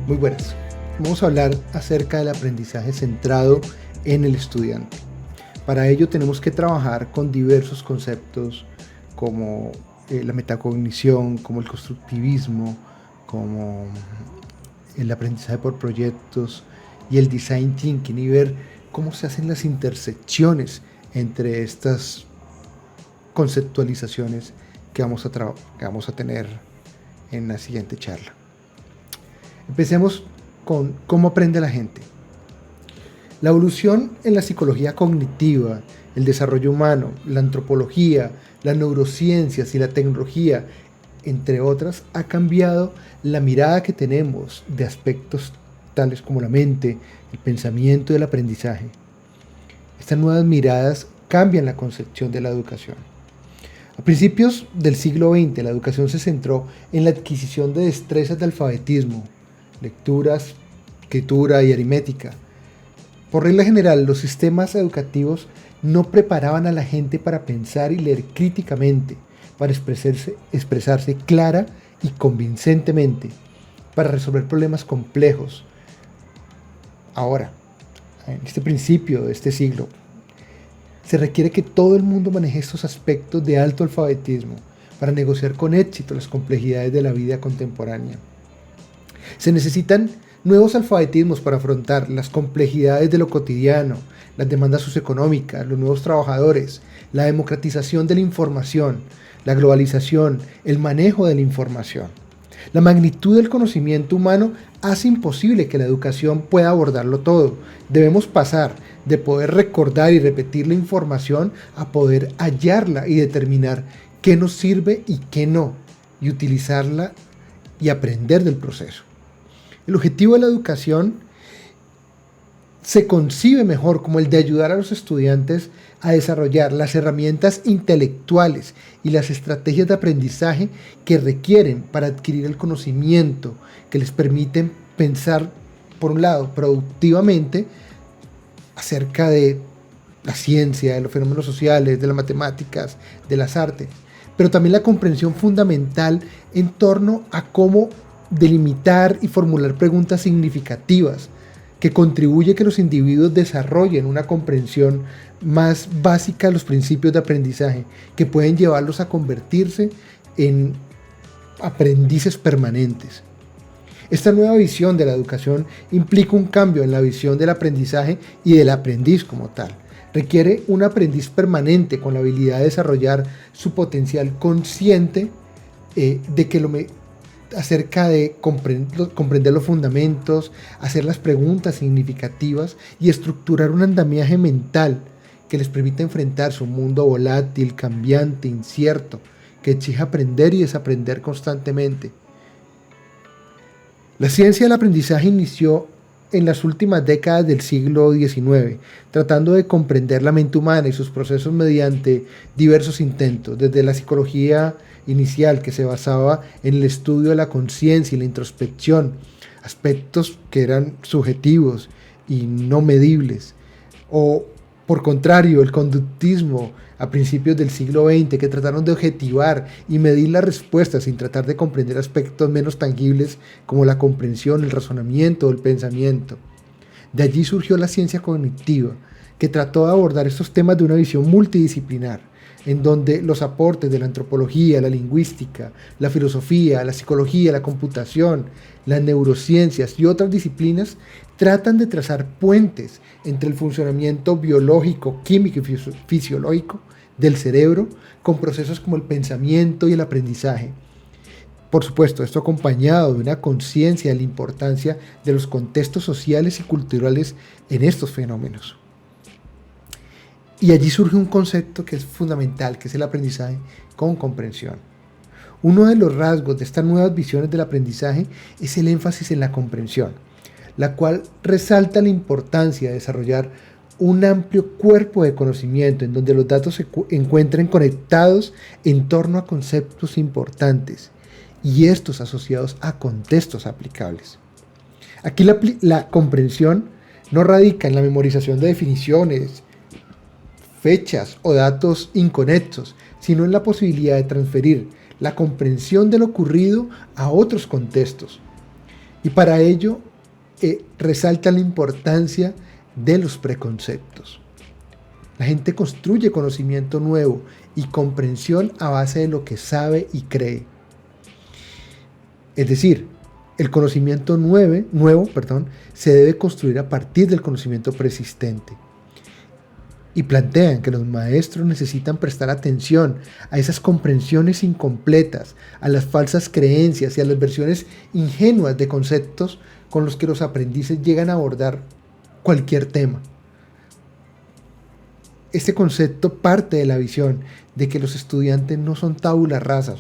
Muy buenas. Vamos a hablar acerca del aprendizaje centrado en el estudiante. Para ello tenemos que trabajar con diversos conceptos como la metacognición, como el constructivismo, como el aprendizaje por proyectos y el design thinking, y ver cómo se hacen las intersecciones entre estas conceptualizaciones que vamos a tener en la siguiente charla. Empecemos con cómo aprende la gente. La evolución en la psicología cognitiva, el desarrollo humano, la antropología, las neurociencias y la tecnología, entre otras, ha cambiado la mirada que tenemos de aspectos tales como la mente, el pensamiento y el aprendizaje. Estas nuevas miradas cambian la concepción de la educación. A principios del siglo XX, la educación se centró en la adquisición de destrezas de alfabetismo, lecturas, escritura y aritmética. Por regla general, los sistemas educativos no preparaban a la gente para pensar y leer críticamente, para expresarse clara y convincentemente, para resolver problemas complejos. Ahora, en este principio de este siglo, se requiere que todo el mundo maneje estos aspectos de alto alfabetismo para negociar con éxito las complejidades de la vida contemporánea. Se necesitan nuevos alfabetismos para afrontar las complejidades de lo cotidiano, las demandas socioeconómicas, los nuevos trabajadores, la democratización de la información, la globalización, el manejo de la información. La magnitud del conocimiento humano hace imposible que la educación pueda abordarlo todo. Debemos pasar de poder recordar y repetir la información a poder hallarla y determinar qué nos sirve y qué no, y utilizarla y aprender del proceso. El objetivo de la educación se concibe mejor como el de ayudar a los estudiantes a desarrollar las herramientas intelectuales y las estrategias de aprendizaje que requieren para adquirir el conocimiento que les permiten pensar, por un lado, productivamente acerca de la ciencia, de los fenómenos sociales, de las matemáticas, de las artes, pero también la comprensión fundamental en torno a cómo delimitar y formular preguntas significativas que contribuye a que los individuos desarrollen una comprensión más básica de los principios de aprendizaje que pueden llevarlos a convertirse en aprendices permanentes. Esta nueva visión de la educación implica un cambio en la visión del aprendizaje y del aprendiz como tal. Requiere un aprendiz permanente con la habilidad de desarrollar su potencial consciente acerca de comprender los fundamentos, hacer las preguntas significativas y estructurar un andamiaje mental que les permita enfrentarse a un mundo volátil, cambiante, incierto, que exige aprender y desaprender constantemente. La ciencia del aprendizaje inició en las últimas décadas del siglo XIX, tratando de comprender la mente humana y sus procesos mediante diversos intentos, desde la psicología inicial, que se basaba en el estudio de la conciencia y la introspección, aspectos que eran subjetivos y no medibles, o por contrario, el conductismo a principios del siglo XX, que trataron de objetivar y medir las respuestas sin tratar de comprender aspectos menos tangibles como la comprensión, el razonamiento o el pensamiento. De allí surgió la ciencia cognitiva, que trató de abordar estos temas de una visión multidisciplinar, en donde los aportes de la antropología, la lingüística, la filosofía, la psicología, la computación, las neurociencias y otras disciplinas tratan de trazar puentes entre el funcionamiento biológico, químico y fisiológico del cerebro con procesos como el pensamiento y el aprendizaje. Por supuesto, esto acompañado de una conciencia de la importancia de los contextos sociales y culturales en estos fenómenos. Y allí surge un concepto que es fundamental, que es el aprendizaje con comprensión. Uno de los rasgos de estas nuevas visiones del aprendizaje es el énfasis en la comprensión, la cual resalta la importancia de desarrollar un amplio cuerpo de conocimiento en donde los datos se encuentren conectados en torno a conceptos importantes y estos asociados a contextos aplicables. Aquí la comprensión no radica en la memorización de definiciones, fechas o datos inconexos, sino en la posibilidad de transferir la comprensión de lo ocurrido a otros contextos. Y para ello resalta la importancia de los preconceptos. La gente construye conocimiento nuevo y comprensión a base de lo que sabe y cree. Es decir, el conocimiento nuevo, se debe construir a partir del conocimiento persistente. Y plantean que los maestros necesitan prestar atención a esas comprensiones incompletas, a las falsas creencias y a las versiones ingenuas de conceptos con los que los aprendices llegan a abordar cualquier tema. Este concepto parte de la visión de que los estudiantes no son tabula rasas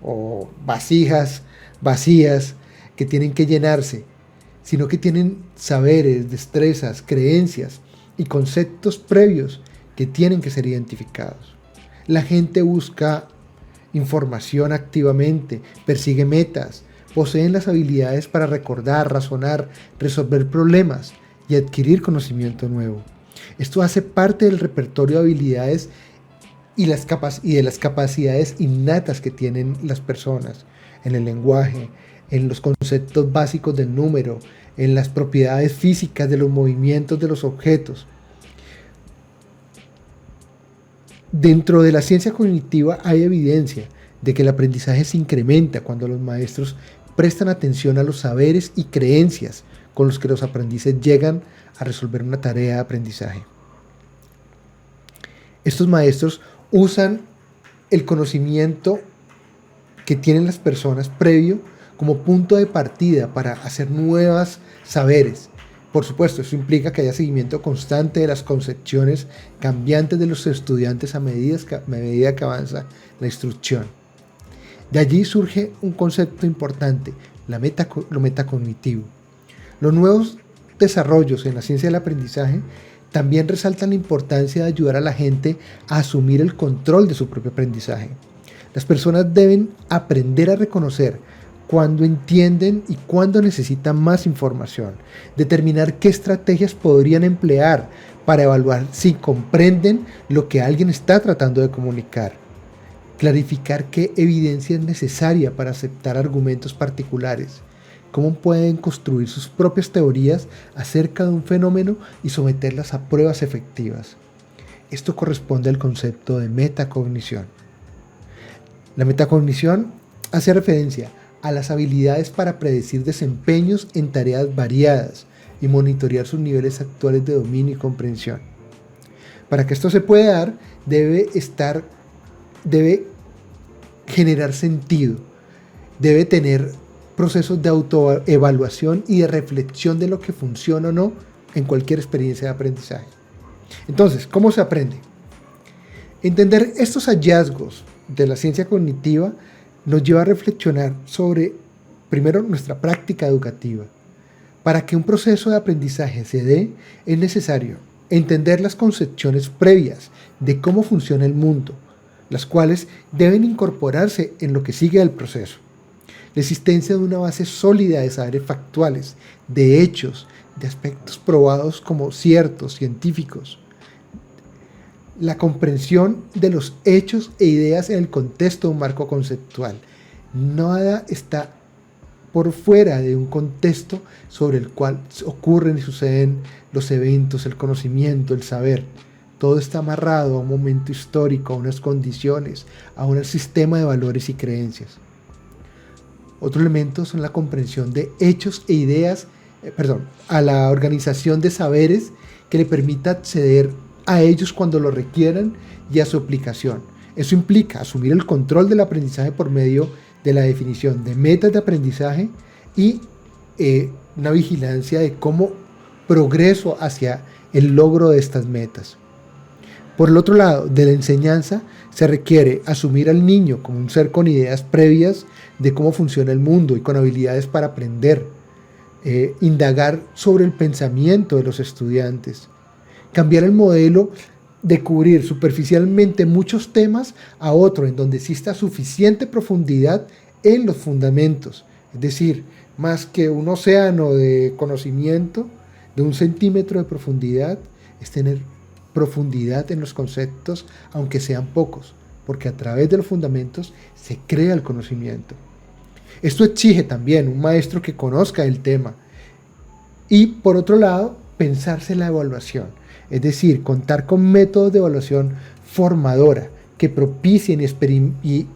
o vasijas vacías que tienen que llenarse, sino que tienen saberes, destrezas, creencias y conceptos previos que tienen que ser identificados. La gente busca información activamente, persigue metas, poseen las habilidades para recordar, razonar, resolver problemas y adquirir conocimiento nuevo. Esto hace parte del repertorio de habilidades y de las capacidades innatas que tienen las personas en el lenguaje, en los conceptos básicos del número, en las propiedades físicas de los movimientos de los objetos. Dentro de la ciencia cognitiva hay evidencia de que el aprendizaje se incrementa cuando los maestros prestan atención a los saberes y creencias con los que los aprendices llegan a resolver una tarea de aprendizaje. Estos maestros usan el conocimiento que tienen las personas previo como punto de partida para hacer nuevos saberes. Por supuesto, eso implica que haya seguimiento constante de las concepciones cambiantes de los estudiantes a medida que avanza la instrucción. De allí surge un concepto importante, lo metacognitivo. Los nuevos desarrollos en la ciencia del aprendizaje también resaltan la importancia de ayudar a la gente a asumir el control de su propio aprendizaje. Las personas deben aprender a reconocer cuando entienden y cuando necesitan más información, determinar qué estrategias podrían emplear para evaluar si comprenden lo que alguien está tratando de comunicar, clarificar qué evidencia es necesaria para aceptar argumentos particulares, cómo pueden construir sus propias teorías acerca de un fenómeno y someterlas a pruebas efectivas. Esto corresponde al concepto de metacognición. La metacognición hace referencia a las habilidades para predecir desempeños en tareas variadas y monitorear sus niveles actuales de dominio y comprensión. Para que esto se pueda dar, debe generar sentido, debe tener procesos de autoevaluación y de reflexión de lo que funciona o no en cualquier experiencia de aprendizaje. Entonces, ¿cómo se aprende? Entender estos hallazgos de la ciencia cognitiva nos lleva a reflexionar sobre, primero, nuestra práctica educativa. Para que un proceso de aprendizaje se dé, es necesario entender las concepciones previas de cómo funciona el mundo, las cuales deben incorporarse en lo que sigue del proceso. La existencia de una base sólida de saberes factuales, de hechos, de aspectos probados como ciertos, científicos. La comprensión de los hechos e ideas en el contexto de un marco conceptual. Nada está por fuera de un contexto sobre el cual ocurren y suceden los eventos, el conocimiento, el saber. Todo está amarrado a un momento histórico, a unas condiciones, a un sistema de valores y creencias. Otro elemento son la comprensión de hechos e ideas, a la organización de saberes que le permita acceder a ellos cuando lo requieran y a su aplicación. Eso implica asumir el control del aprendizaje por medio de la definición de metas de aprendizaje y una vigilancia de cómo progreso hacia el logro de estas metas. Por el otro lado, de la enseñanza se requiere asumir al niño como un ser con ideas previas de cómo funciona el mundo y con habilidades para aprender, indagar sobre el pensamiento de los estudiantes, cambiar el modelo de cubrir superficialmente muchos temas a otro en donde exista suficiente profundidad en los fundamentos. Es decir, más que un océano de conocimiento de 1 centímetro de profundidad, es tener profundidad en los conceptos, aunque sean pocos, porque a través de los fundamentos se crea el conocimiento. Esto exige también un maestro que conozca el tema. Y por otro lado, pensarse la evaluación, es decir, contar con métodos de evaluación formadora que propicien y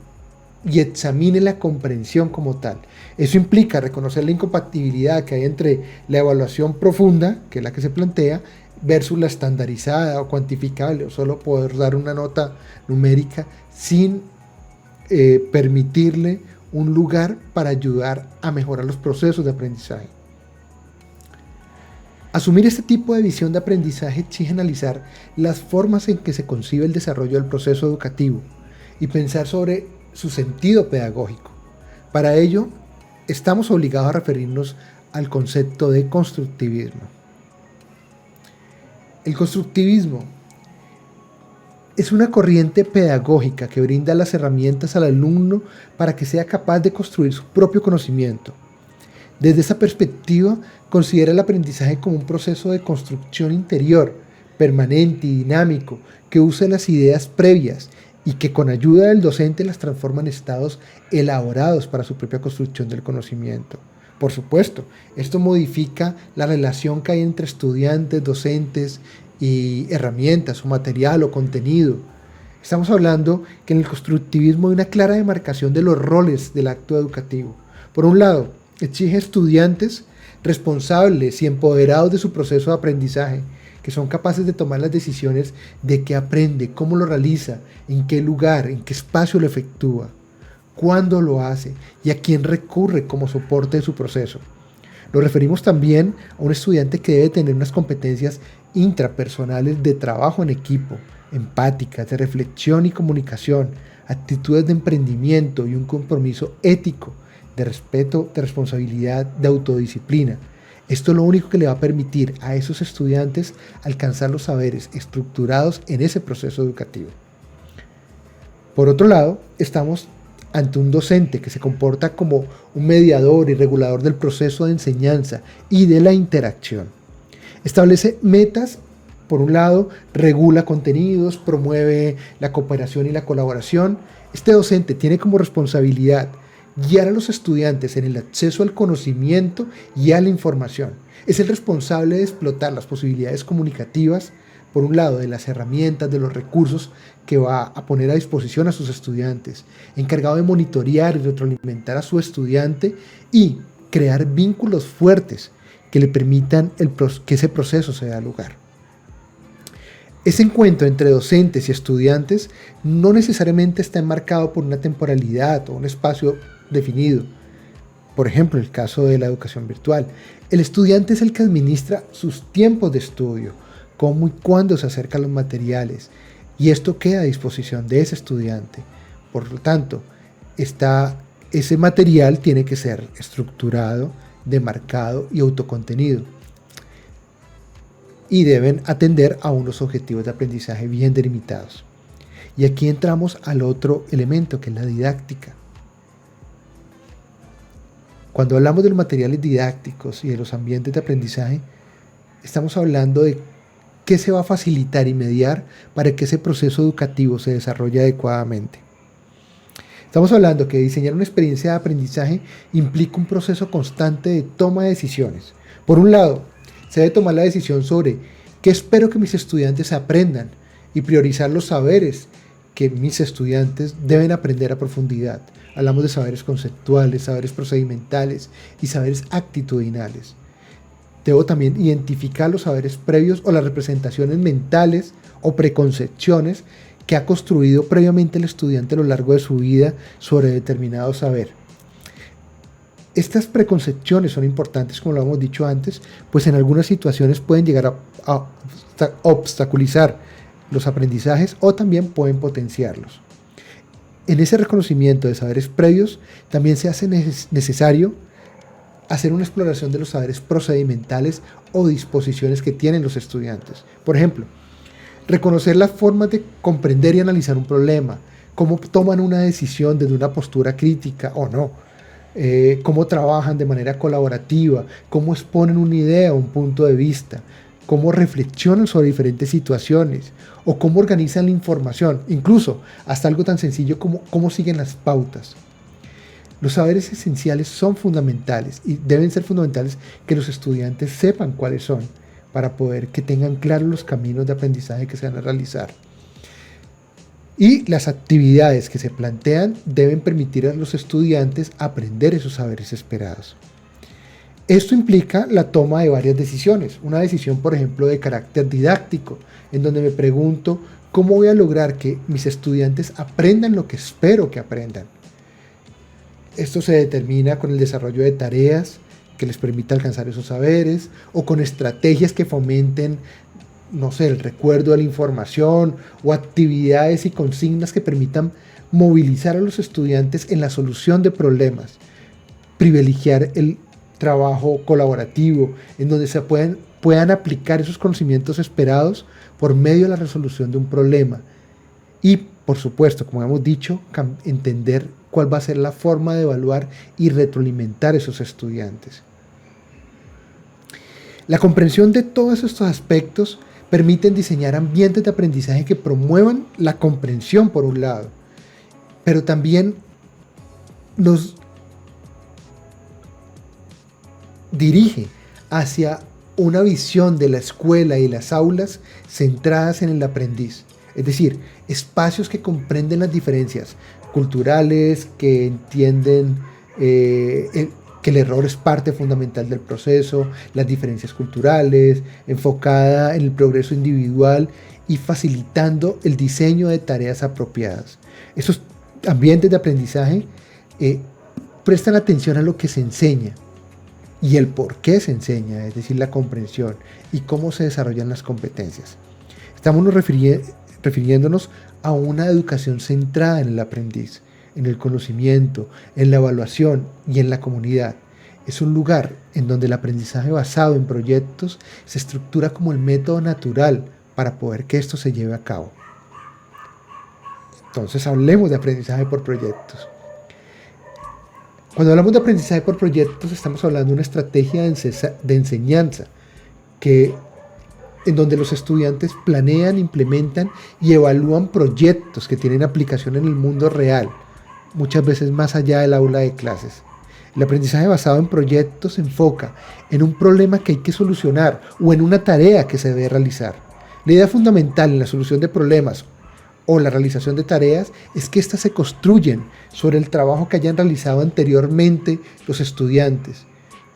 examinen la comprensión como tal. Eso implica reconocer la incompatibilidad que hay entre la evaluación profunda, que es la que se plantea, versus la estandarizada o cuantificable, o solo poder dar una nota numérica sin permitirle un lugar para ayudar a mejorar los procesos de aprendizaje. Asumir este tipo de visión de aprendizaje exige analizar las formas en que se concibe el desarrollo del proceso educativo y pensar sobre su sentido pedagógico. Para ello, estamos obligados a referirnos al concepto de constructivismo. El constructivismo es una corriente pedagógica que brinda las herramientas al alumno para que sea capaz de construir su propio conocimiento. Desde esa perspectiva, considera el aprendizaje como un proceso de construcción interior, permanente y dinámico, que usa las ideas previas y que con ayuda del docente las transforma en estados elaborados para su propia construcción del conocimiento. Por supuesto, esto modifica la relación que hay entre estudiantes, docentes y herramientas o material o contenido. Estamos hablando que en el constructivismo hay una clara demarcación de los roles del acto educativo. Por un lado, exige estudiantes responsables y empoderados de su proceso de aprendizaje, que son capaces de tomar las decisiones de qué aprende, cómo lo realiza, en qué lugar, en qué espacio lo efectúa, cuándo lo hace y a quién recurre como soporte de su proceso. Nos referimos también a un estudiante que debe tener unas competencias intrapersonales de trabajo en equipo, empáticas, de reflexión y comunicación, actitudes de emprendimiento y un compromiso ético, de respeto, de responsabilidad, de autodisciplina. Esto es lo único que le va a permitir a esos estudiantes alcanzar los saberes estructurados en ese proceso educativo. Por otro lado, estamos ante un docente que se comporta como un mediador y regulador del proceso de enseñanza y de la interacción. Establece metas, por un lado, regula contenidos, promueve la cooperación y la colaboración. Este docente tiene como responsabilidad guiar a los estudiantes en el acceso al conocimiento y a la información. Es el responsable de explotar las posibilidades comunicativas, por un lado, de las herramientas, de los recursos que va a poner a disposición a sus estudiantes, encargado de monitorear y retroalimentar a su estudiante y crear vínculos fuertes que le permitan que ese proceso se dé lugar. Ese encuentro entre docentes y estudiantes no necesariamente está enmarcado por una temporalidad o un espacio definido. Por ejemplo, en el caso de la educación virtual, el estudiante es el que administra sus tiempos de estudio, cómo y cuándo se acerca a los materiales, y esto queda a disposición de ese estudiante. Por lo tanto, ese material tiene que ser estructurado, demarcado y autocontenido, y deben atender a unos objetivos de aprendizaje bien delimitados. Y aquí entramos al otro elemento, que es la didáctica. Cuando hablamos de los materiales didácticos y de los ambientes de aprendizaje, estamos hablando de qué se va a facilitar y mediar para que ese proceso educativo se desarrolle adecuadamente. Estamos hablando que diseñar una experiencia de aprendizaje implica un proceso constante de toma de decisiones. Por un lado, se debe tomar la decisión sobre qué espero que mis estudiantes aprendan y priorizar los saberes que mis estudiantes deben aprender a profundidad. Hablamos de saberes conceptuales, saberes procedimentales y saberes actitudinales. Debo también identificar los saberes previos o las representaciones mentales o preconcepciones que ha construido previamente el estudiante a lo largo de su vida sobre determinado saber. Estas preconcepciones son importantes, como lo hemos dicho antes, pues en algunas situaciones pueden llegar a obstaculizar los aprendizajes o también pueden potenciarlos. En ese reconocimiento de saberes previos también se hace necesario hacer una exploración de los saberes procedimentales o disposiciones que tienen los estudiantes. Por ejemplo, reconocer las formas de comprender y analizar un problema, cómo toman una decisión desde una postura crítica o no, cómo trabajan de manera colaborativa, cómo exponen una idea o un punto de vista, cómo reflexionan sobre diferentes situaciones o cómo organizan la información, incluso hasta algo tan sencillo como cómo siguen las pautas. Los saberes esenciales son fundamentales y deben ser fundamentales que los estudiantes sepan cuáles son para poder que tengan claros los caminos de aprendizaje que se van a realizar. Y las actividades que se plantean deben permitir a los estudiantes aprender esos saberes esperados. Esto implica la toma de varias decisiones. Una decisión, por ejemplo, de carácter didáctico, en donde me pregunto cómo voy a lograr que mis estudiantes aprendan lo que espero que aprendan. Esto se determina con el desarrollo de tareas que les permita alcanzar esos saberes o con estrategias que fomenten, no sé, el recuerdo de la información o actividades y consignas que permitan movilizar a los estudiantes en la solución de problemas, privilegiar el trabajo colaborativo en donde se puedan aplicar esos conocimientos esperados por medio de la resolución de un problema y, por supuesto, como hemos dicho, entender cuál va a ser la forma de evaluar y retroalimentar a esos estudiantes. La comprensión de todos estos aspectos permiten diseñar ambientes de aprendizaje que promuevan la comprensión por un lado, pero también nos dirige hacia una visión de la escuela y las aulas centradas en el aprendiz, es decir, espacios que comprenden las diferencias culturales, que entienden que el error es parte fundamental del proceso, las diferencias culturales, enfocada en el progreso individual y facilitando el diseño de tareas apropiadas. Esos ambientes de aprendizaje prestan atención a lo que se enseña y el por qué se enseña, es decir, la comprensión y cómo se desarrollan las competencias. Estamos refiriéndonos a una educación centrada en el aprendiz, en el conocimiento, en la evaluación y en la comunidad. Es un lugar en donde el aprendizaje basado en proyectos se estructura como el método natural para poder que esto se lleve a cabo. Entonces hablemos de aprendizaje por proyectos. Cuando hablamos de aprendizaje por proyectos estamos hablando de una estrategia de enseñanza en donde los estudiantes planean, implementan y evalúan proyectos que tienen aplicación en el mundo real, muchas veces más allá del aula de clases. El aprendizaje basado en proyectos se enfoca en un problema que hay que solucionar o en una tarea que se debe realizar. La idea fundamental en la solución de problemas o la realización de tareas es que éstas se construyen sobre el trabajo que hayan realizado anteriormente los estudiantes.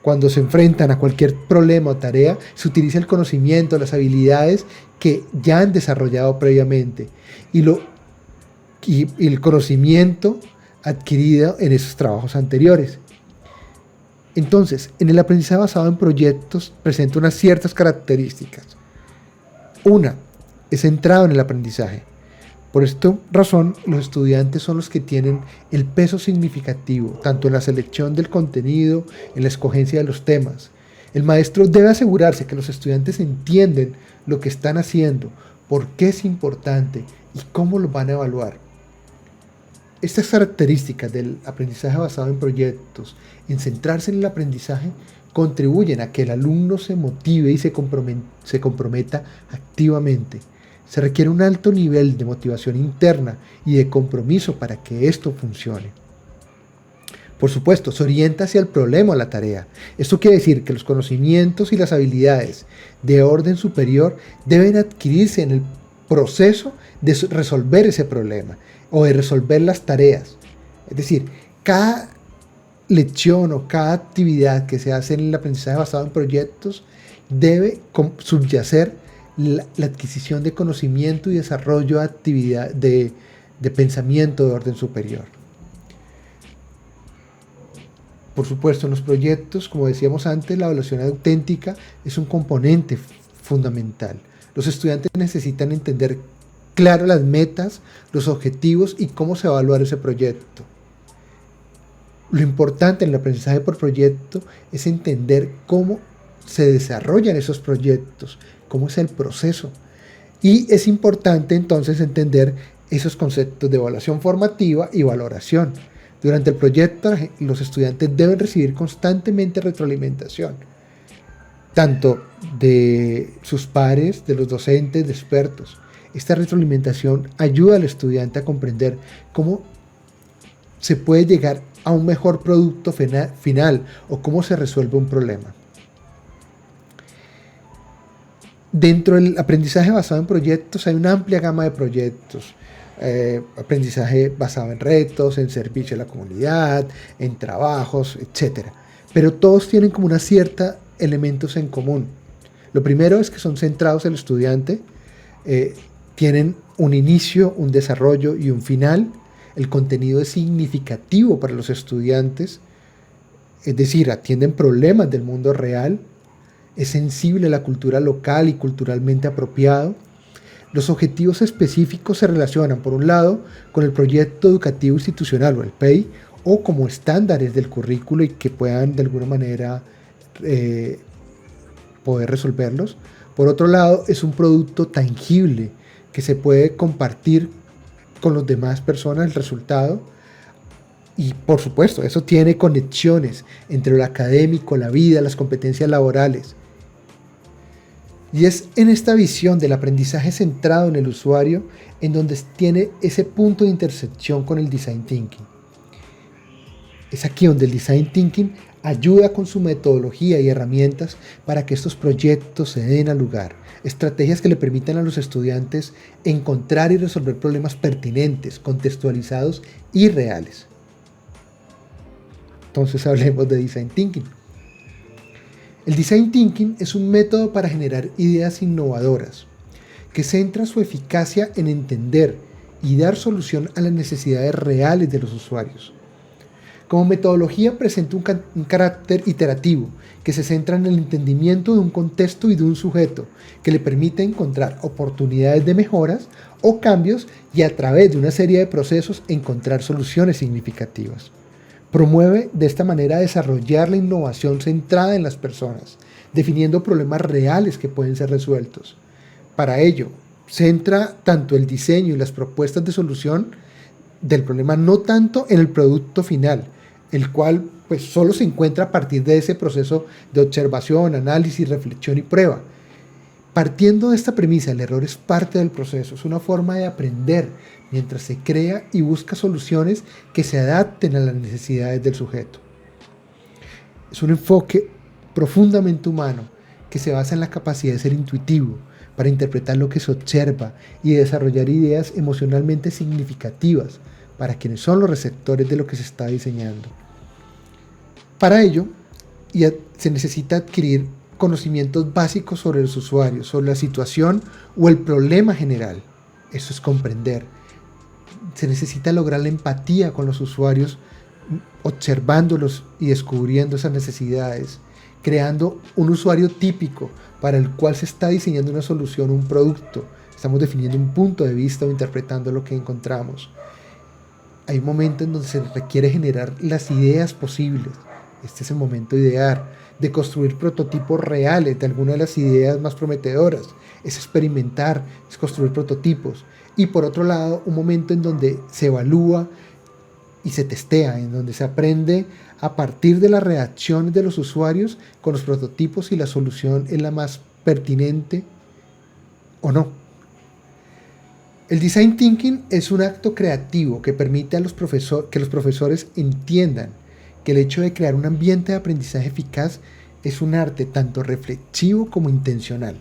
Cuando se enfrentan a cualquier problema o tarea, se utiliza el conocimiento, las habilidades que ya han desarrollado previamente y el conocimiento adquirido en esos trabajos anteriores. Entonces, en el aprendizaje basado en proyectos presenta unas ciertas características. Una, es centrado en el aprendizaje. Por esta razón, los estudiantes son los que tienen el peso significativo, tanto en la selección del contenido, en la escogencia de los temas. El maestro debe asegurarse que los estudiantes entienden lo que están haciendo, por qué es importante y cómo lo van a evaluar. Estas características del aprendizaje basado en proyectos, en centrarse en el aprendizaje, contribuyen a que el alumno se motive y se comprometa activamente. Se requiere un alto nivel de motivación interna y de compromiso para que esto funcione. Por supuesto, se orienta hacia el problema o la tarea. Esto quiere decir que los conocimientos y las habilidades de orden superior deben adquirirse en el proceso de resolver ese problema o de resolver las tareas. Es decir, cada lección o cada actividad que se hace en el aprendizaje basado en proyectos debe subyacer la adquisición de conocimiento y desarrollo de actividad de pensamiento de orden superior. Por supuesto, en los proyectos, como decíamos antes, la evaluación auténtica es un componente fundamental. Los estudiantes necesitan entender claro las metas, los objetivos y cómo se va a evaluar ese proyecto. Lo importante en el aprendizaje por proyecto es entender cómo se desarrollan esos proyectos, cómo es el proceso. Y es importante entonces entender esos conceptos de evaluación formativa y valoración. Durante el proyecto, los estudiantes deben recibir constantemente retroalimentación, tanto de sus pares, de los docentes, de expertos. Esta retroalimentación ayuda al estudiante a comprender cómo se puede llegar a un mejor producto final o cómo se resuelve un problema. Dentro del aprendizaje basado en proyectos hay una amplia gama de proyectos. Aprendizaje basado en retos, en servicio a la comunidad, en trabajos, etc. Pero todos tienen como una cierta elementos en común. Lo primero es que son centrados en el estudiante, tienen un inicio, un desarrollo y un final. El contenido es significativo para los estudiantes, es decir, atienden problemas del mundo real, es sensible a la cultura local y culturalmente apropiado. Los objetivos específicos se relacionan, por un lado, con el proyecto educativo institucional o el PEI, o como estándares del currículo y que puedan de alguna manera poder resolverlos. Por otro lado, es un producto tangible que se puede compartir con las demás personas el resultado. Y por supuesto, eso tiene conexiones entre lo académico, la vida, las competencias laborales. Y es en esta visión del aprendizaje centrado en el usuario en donde tiene ese punto de intersección con el Design Thinking. Es aquí donde el Design Thinking ayuda con su metodología y herramientas para que estos proyectos se den a lugar. Estrategias que le permitan a los estudiantes encontrar y resolver problemas pertinentes, contextualizados y reales. Entonces hablemos de Design Thinking. El Design Thinking es un método para generar ideas innovadoras que centra su eficacia en entender y dar solución a las necesidades reales de los usuarios. Como metodología presenta un carácter iterativo que se centra en el entendimiento de un contexto y de un sujeto que le permite encontrar oportunidades de mejoras o cambios y a través de una serie de procesos encontrar soluciones significativas. Promueve de esta manera desarrollar la innovación centrada en las personas, definiendo problemas reales que pueden ser resueltos. Para ello, centra tanto el diseño y las propuestas de solución del problema no tanto en el producto final, el cual pues solo se encuentra a partir de ese proceso de observación, análisis, reflexión y prueba. Partiendo de esta premisa, el error es parte del proceso, es una forma de aprender mientras se crea y busca soluciones que se adapten a las necesidades del sujeto. Es un enfoque profundamente humano que se basa en la capacidad de ser intuitivo para interpretar lo que se observa y desarrollar ideas emocionalmente significativas para quienes son los receptores de lo que se está diseñando. Para ello, se necesita adquirir conocimientos básicos sobre los usuarios, sobre la situación o el problema general. Eso es comprender. Se necesita lograr la empatía con los usuarios, observándolos y descubriendo esas necesidades, creando un usuario típico para el cual se está diseñando una solución, un producto. Estamos definiendo un punto de vista o interpretando lo que encontramos. Hay un momento en donde se requiere generar las ideas posibles. Este es el momento ideal de construir prototipos reales de alguna de las ideas más prometedoras. Es experimentar, es construir prototipos. Y por otro lado, un momento en donde se evalúa y se testea, en donde se aprende a partir de las reacciones de los usuarios con los prototipos si la solución es la más pertinente o no. El Design Thinking es un acto creativo que permite a que los profesores entiendan que el hecho de crear un ambiente de aprendizaje eficaz es un arte tanto reflexivo como intencional.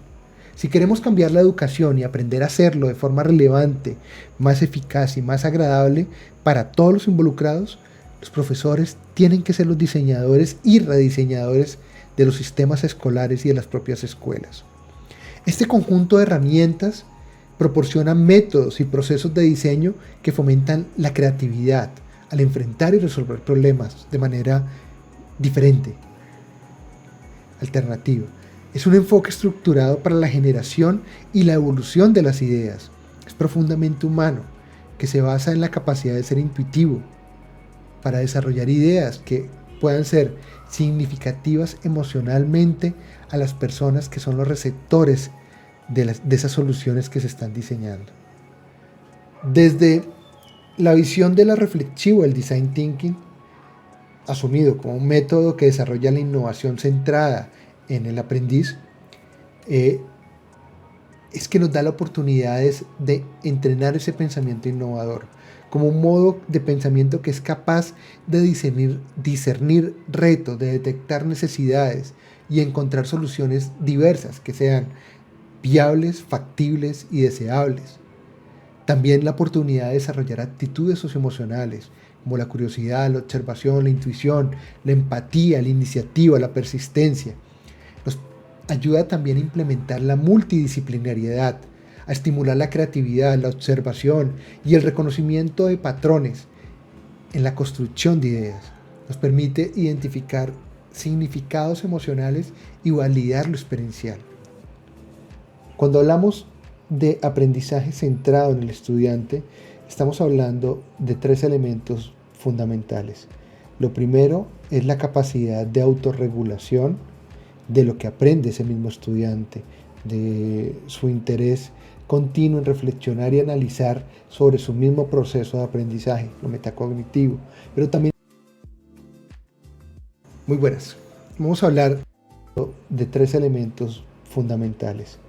Si queremos cambiar la educación y aprender a hacerlo de forma relevante, más eficaz y más agradable para todos los involucrados, los profesores tienen que ser los diseñadores y rediseñadores de los sistemas escolares y de las propias escuelas. Este conjunto de herramientas proporciona métodos y procesos de diseño que fomentan la creatividad al enfrentar y resolver problemas de manera diferente, alternativa. Es un enfoque estructurado para la generación y la evolución de las ideas. Es profundamente humano, que se basa en la capacidad de ser intuitivo para desarrollar ideas que puedan ser significativas emocionalmente a las personas que son los receptores de esas soluciones que se están diseñando. Desde la visión de la reflexivo, el Design Thinking, asumido como un método que desarrolla la innovación centrada en el aprendiz, es que nos da la oportunidad de entrenar ese pensamiento innovador. como un modo de pensamiento que es capaz de discernir retos, de detectar necesidades y encontrar soluciones diversas que sean viables, factibles y deseables. También la oportunidad de desarrollar actitudes socioemocionales, como la curiosidad, la observación, la intuición, la empatía, la iniciativa, la persistencia. Nos ayuda también a implementar la multidisciplinariedad, a estimular la creatividad, la observación y el reconocimiento de patrones en la construcción de ideas. Nos permite identificar significados emocionales y validar lo experiencial. Cuando hablamos de aprendizaje centrado en el estudiante, estamos hablando de 3 elementos fundamentales. Lo primero es la capacidad de autorregulación de lo que aprende ese mismo estudiante, de su interés continuo en reflexionar y analizar sobre su mismo proceso de aprendizaje, lo metacognitivo. Pero también, muy buenas, vamos a hablar de 3 elementos fundamentales.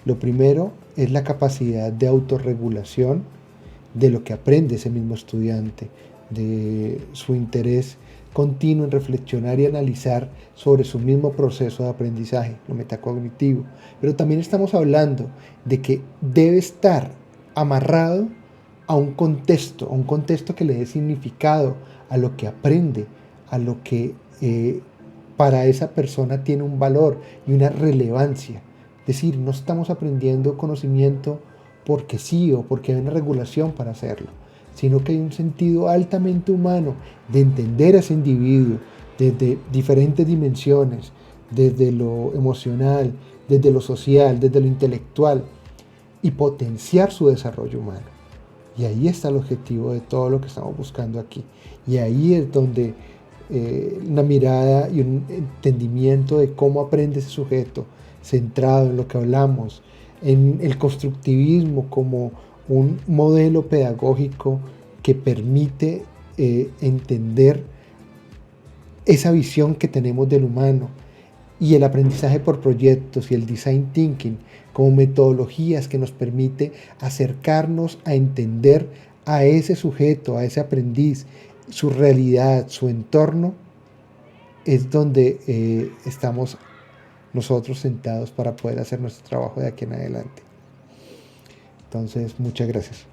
Lo primero es la capacidad de autorregulación de lo que aprende ese mismo estudiante, de su interés continuo en reflexionar y analizar sobre su mismo proceso de aprendizaje, lo metacognitivo. Pero también estamos hablando de que debe estar amarrado a un contexto que le dé significado a lo que aprende, a lo que para esa persona tiene un valor y una relevancia. Es decir, no estamos aprendiendo conocimiento porque sí o porque hay una regulación para hacerlo, sino que hay un sentido altamente humano de entender a ese individuo desde diferentes dimensiones, desde lo emocional, desde lo social, desde lo intelectual, y potenciar su desarrollo humano. Y ahí está el objetivo de todo lo que estamos buscando aquí. Y ahí es donde una mirada y un entendimiento de cómo aprende ese sujeto, centrado en lo que hablamos, en el constructivismo como un modelo pedagógico que permite entender esa visión que tenemos del humano, y el aprendizaje por proyectos y el design thinking como metodologías que nos permite acercarnos a entender a ese sujeto, a ese aprendiz, su realidad, su entorno, es donde estamos nosotros sentados para poder hacer nuestro trabajo de aquí en adelante. Entonces, muchas gracias.